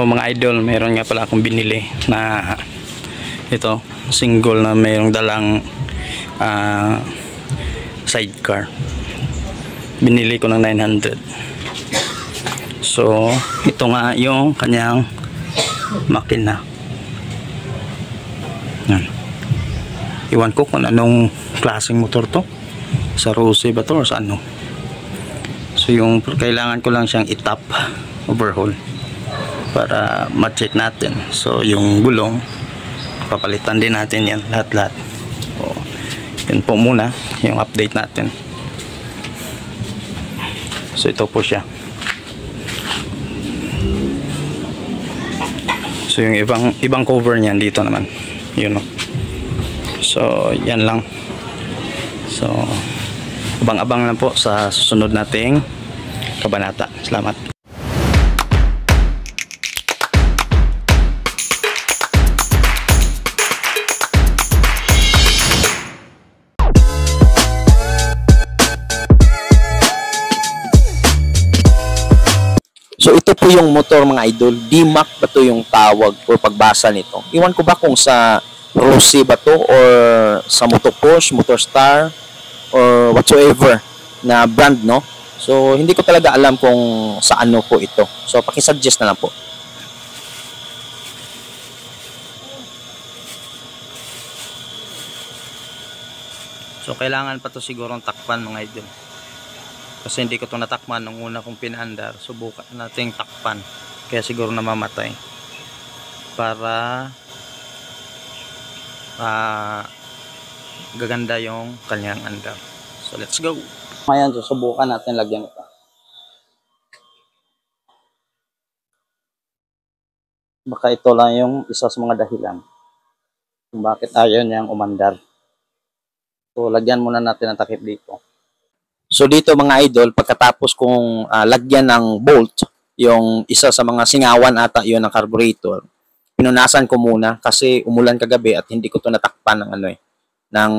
So mga idol, meron nga pala akong binili na ito, single na mayroong dalang sidecar. Binili ko ng 900. So ito nga yung kanyang makina. Yan. Iwan ko kung anong klaseng motor to, sa Rose ba to or sa ano. So yung kailangan ko lang siyang itap, overhaul, para ma-check natin. So yung gulong, papalitan din natin yan lahat-lahat. So yun po muna yung update natin. So ito po siya. So yung ibang cover niyan dito naman, yun o. So yan lang. So abang-abang lang po sa susunod nating kabanata. Salamat. So ito po yung motor mga idol, D-Mac ba to yung tawag o pagbasa nito. Iwan ko ba kung sa Rossi ba to or sa Motopush, Motorstar or whatsoever na brand, no? So hindi ko talaga alam kung sa ano po ito. So paki-suggest na lang po. So kailangan pa to sigurong takpan mga idol. Kasi hindi ko ito natakpan nung una kong pinaandar. Subukan nating takpan. Kaya siguro namamatay. Para gaganda yung kanyang andar. So let's go. Ngayon, susubukan natin lagyan ito. Baka ito lang yung isa sa mga dahilan kung bakit ayaw niyang umandar. So lagyan muna natin ang takip dito. So dito mga idol, pagkatapos kong lagyan ng bolt, yung isa sa mga singawan ata yun ng carburetor, pinunasan ko muna kasi umulan kagabi at hindi ko to natakpan ng ano ng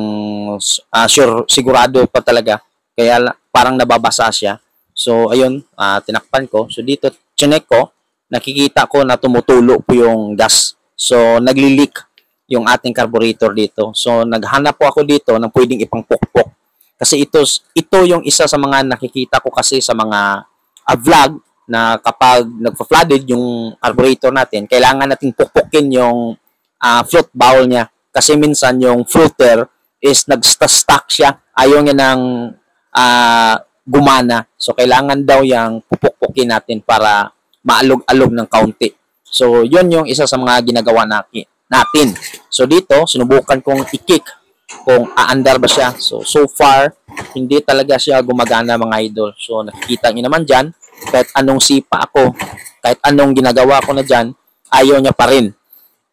sigurado pa talaga. Kaya parang nababasa siya. So ayun, tinakpan ko. So dito, chinek ko, nakikita ko na tumutulo po yung gas. So nagli-leak yung ating carburetor dito. So naghanap po ako dito ng pwedeng ipangpukpok. Kasi ito yung isa sa mga nakikita ko kasi sa mga vlog na kapag nagpa-flooded yung carburetor natin, kailangan nating pukpukin yung float bowl niya. Kasi minsan yung floater is nag-stuck siya. Ayaw niya ng gumana. So kailangan daw yung pupukpukin natin para maalog-alog ng kaunti. So yun yung isa sa mga ginagawa natin. So dito, sinubukan kong i-kick kung aandar ba siya. So far, hindi talaga siya gumagana mga idol. So nakikita niyo naman dyan, kahit anong sipa ako, kahit anong ginagawa ko na dyan, ayaw niya pa rin.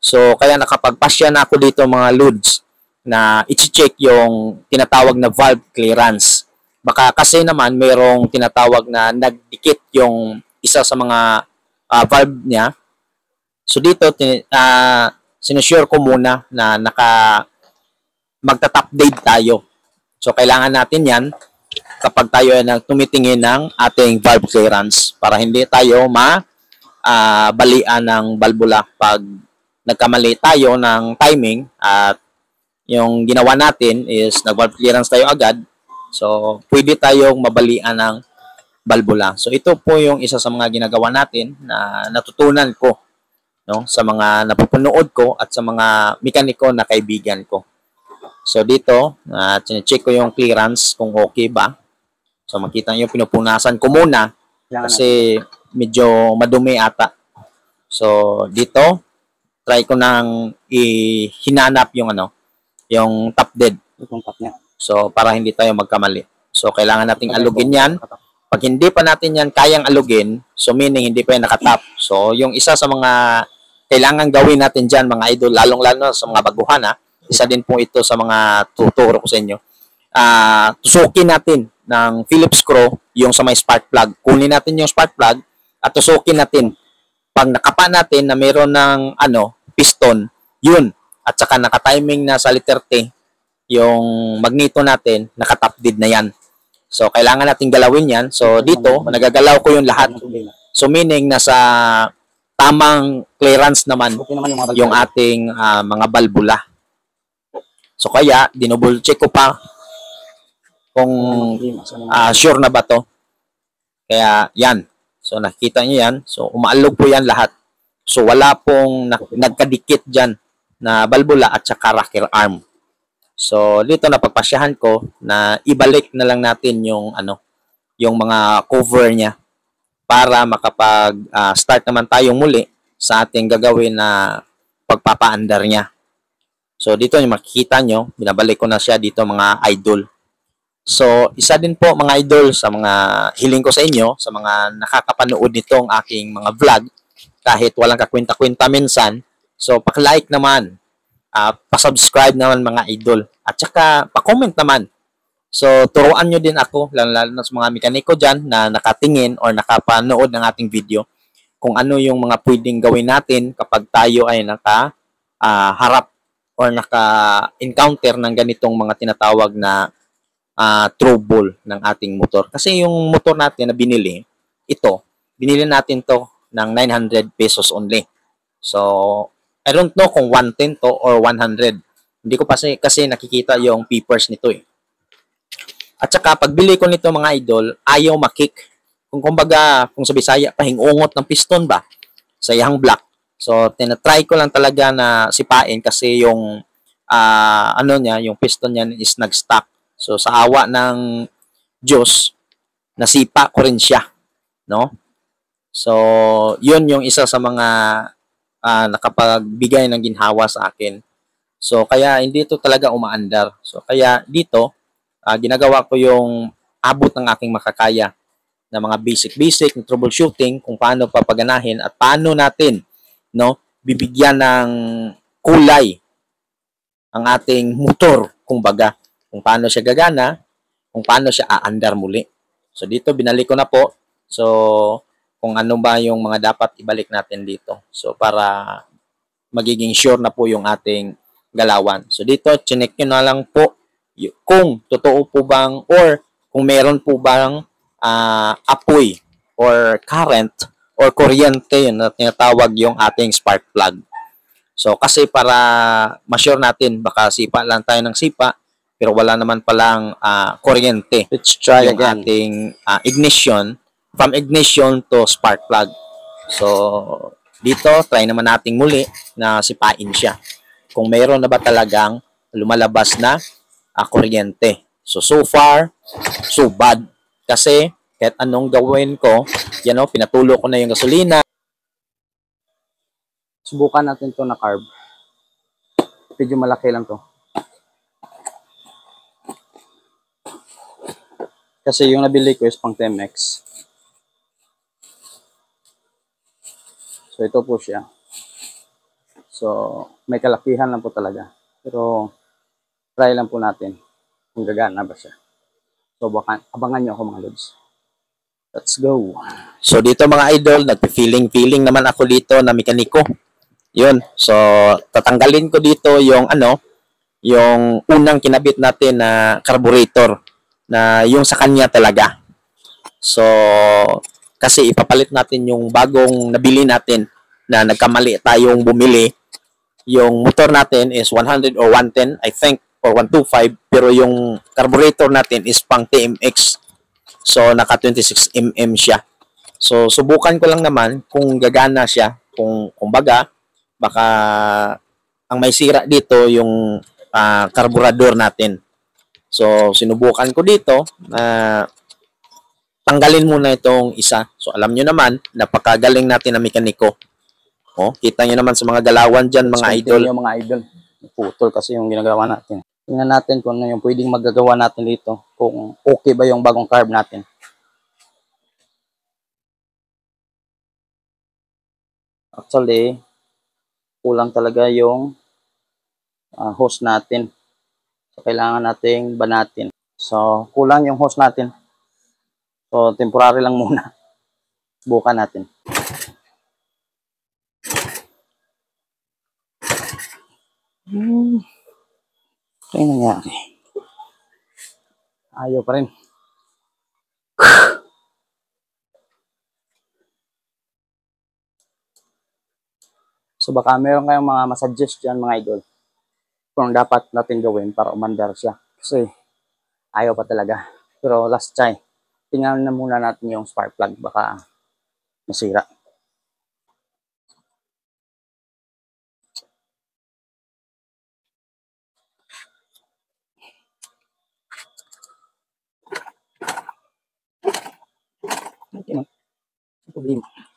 So kaya nakapagpasya na ako dito mga loads na i-check yung tinatawag na valve clearance. Baka kasi naman mayroong tinatawag na nagdikit yung isa sa mga valve niya. So dito, sinusure ko muna na magta-top date tayo. So kailangan natin yan kapag tayo ay tumitingin ng ating valve clearance para hindi tayo balian ng valvula pag nagkamali tayo ng timing at yung ginawa natin is nag-valve clearance tayo agad. So pwede tayong mabalian ng valvula. So ito po yung isa sa mga ginagawa natin na natutunan ko, no, sa mga napupunood ko at sa mga mekaniko na kaibigan ko. So dito, check ko yung clearance kung okay ba. So makita niyo pinupunasan ko muna kasi medyo madumi ata. So dito, try ko nang hinanap yung yung top dead. So para hindi tayo magkamali. So kailangan nating alugin 'yan. Pag hindi pa natin 'yan kayang alugin, so meaning hindi pa yan nakatap. So yung isa sa mga kailangan gawin natin diyan mga idol, lalong-lalo sa mga baguhan isa din po ito sa mga tuturo ko sa inyo. Tusukin natin ng Phillips screw yung sa may spark plug. Kunin natin yung spark plug at tusukin natin. Pag nakapa natin na mayroon ng piston, yun. At saka naka-timing na sa letter T, yung magneto natin, naka-top dead na yan. So, kailangan natin galawin yan. So, dito, nagagalaw ko yung lahat. So, meaning, nasa tamang clearance naman Okay naman yung mga yung ating mga balbula. So kaya dinouble check ko pa kung sure na ba to. Kaya yan. So nakita niyo yan. So umaalog po yan lahat. So wala pong nagkadikit dyan na balbula at saka rocker arm. So dito napagpasyahan ko na ibalik na lang natin yung yung mga cover niya para makapag start naman tayong muli sa ating gagawin na pagpapaandar niya. So dito yung makikita nyo, binabalik ko na siya dito mga idol. So isa din po mga idol sa mga hiling ko sa inyo, sa mga nakakapanood nitong aking mga vlog, kahit walang kakwenta-kwenta minsan. So pak-like naman, pa-subscribe naman mga idol, at saka pa-comment naman. So turuan nyo din ako, lalo na sa mga mekaniko dyan na nakatingin or nakapanood ng ating video, kung ano yung mga pwedeng gawin natin kapag tayo ay nakaharap or naka-encounter ng ganitong mga tinatawag na trouble ng ating motor. Kasi yung motor natin na binili natin to ng 900 pesos only. So, I don't know kung 110 to or 100. Hindi ko kasi nakikita yung papers nito eh. At saka, pagbili ko nito mga idol, ayaw makik. Kung sa Bisaya, pahingungot ng piston ba? Sa iyang block. So, tinatry ko lang talaga na sipain kasi yung yung piston niya is nag-stuck. So, sa awa ng Diyos, nasipa ko rin siya, no? So, yun yung isa sa mga nakapagbigay ng ginhawa sa akin. So, kaya hindi ito talaga umaandar. So, kaya dito, ginagawa ko yung abot ng aking makakaya na mga basic na troubleshooting kung paano papaganahin at paano natin bibigyan ng kulay ang ating motor, kumbaga, kung paano siya gagana, kung paano siya aandar muli. So dito binalik ko na po. So kung ano ba yung mga dapat ibalik natin dito. So para magiging sure na po yung ating galawan. So dito chinek nyo na lang po kung totoo po bang or kung meron po bang apoy or current or kuryente na tinatawag yung ating spark plug. So kasi para ma-sure natin, baka sipa lang tayo ng sipa pero wala naman palang kuryente. Let's try yung again. ating ignition, from ignition to spark plug. So dito try naman nating muli na sipain siya kung meron na ba talagang lumalabas na kuryente. So far so bad kasi kahit anong gawin ko, pinatulo ko na yung gasolina. Subukan natin to na carb. Medyo malaki lang to. Kasi yung nabili ko is pang 10X. So ito po siya. So may kalakihan lang po talaga. Pero try lang po natin kung gagana ba siya. So abangan nyo ako mga lods. Let's go. So dito mga idol, nagpe-feeling naman ako dito na mekaniko. Yun. So tatanggalin ko dito yung yung unang kinabit natin na carburetor na yung sa kanya talaga. So kasi ipapalit natin yung bagong nabili natin na nagkamali tayong bumili. Yung motor natin is 100 or 110 I think or 125 pero yung carburetor natin is pang TMX. So, naka 26 mm siya. So, subukan ko lang naman kung gagana siya. Kung baga, baka ang may sira dito yung karburador natin. So, sinubukan ko dito na tanggalin muna itong isa. So, alam nyo naman, napakagaling natin na mekaniko. Kita nyo naman sa mga galawan dyan, mga idol. Yung mga idol. Putol kasi yung ginagawa natin. Tingnan natin kung ano yung pwedeng magagawa natin dito. Kung okay ba yung bagong carb natin. Actually, kulang talaga yung hose natin. So, kailangan nating banatin. So, kulang yung hose natin. So, temporary lang muna. Subukan natin. Ito yung nangyari. Ayaw pa rin. So baka meron kayong mga masuggest dyan mga idol kung dapat natin gawin para umandar siya. Kasi ayaw pa talaga. Pero last try, tingnan na muna natin yung spark plug, baka masira. Okay, no? Problema.